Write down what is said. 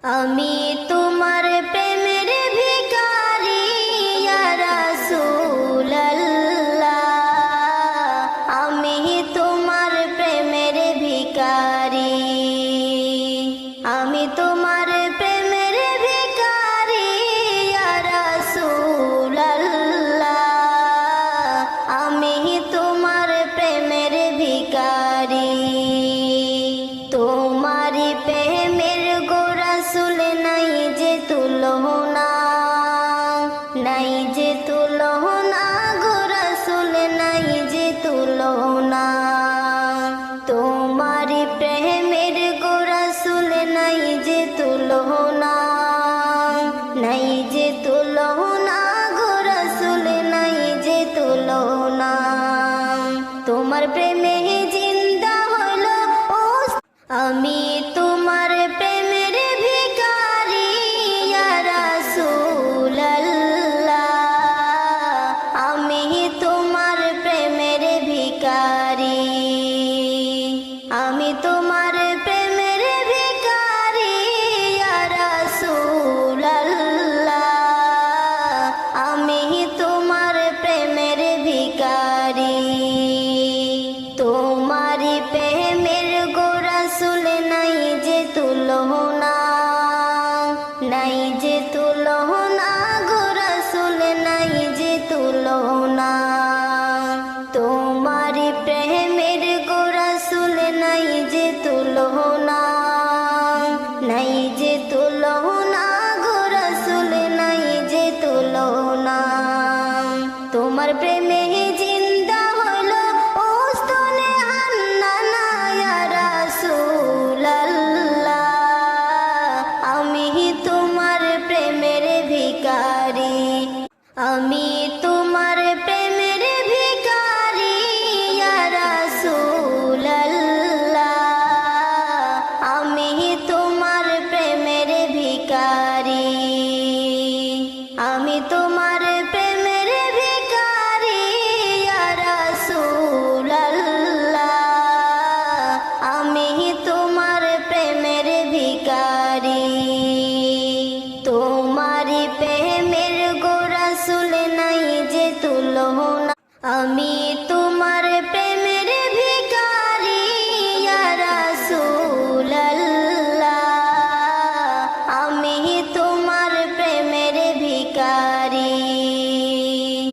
আমি তোমার প্রেমের ভিখারি ইয়া রাসূলুল্লাহ, আমি তোমার প্রেমের ভিখারি, আমি তোমার প্রেমের ভিখারি ইয়া রাসূলুল্লাহ, আমি তোমার প্রেমের ভিখারি। তোমারি প্রেমের গো রাসূল নাই যে তুলনা, নাই যে তুলনা গো রাসূল নাই যে তুলনা। তোমারি প্রেমের গো রাসূল নাই যে তুলনা, নাই যে তুলনা গো রাসূল নাই যে তুলনা। তোমার প্রেমে জিন্দা হলো আমি তোমার প্রেমের ভিখারি ইয়া রাসূলুল্লাহ, আমি তোমার প্রেমের ভিখারি, আমি তোমার প্রেমের ভিখারি ইয়া রাসূলুল্লাহ, আমি তোমার প্রেমের ভিখারি। তোমারি প্রেমের গো রাসূল নাই যে তুলনা, নাই যে তুলনা গো রাসূল নাই যে তুলনা। তোমারি প্রেমের গো রাসূল নাই যে তুলনা, নাই যে তুলনা গো রাসূল নাই যে তুলনা। তোমার প্রেমে জিন্দা হলো ওস্তনে হান্নানা ইয়া রাসূলুল্লাহ, আমি তোমার প্রেমের ভিখারি, আমি তোমার প্রেমের ভিখারি ইয়া রাসূলুল্লাহ, আমি তোমার প্রেমের ভিখারি, আমি তোমার প্রেমের ভিখারি ইয়া রাসূলুল্লাহ, আমি তোমার প্রেমের ভিখারি। তোমারি প্রেমের গো রাসূল নাই যে তুলনা, আমি তো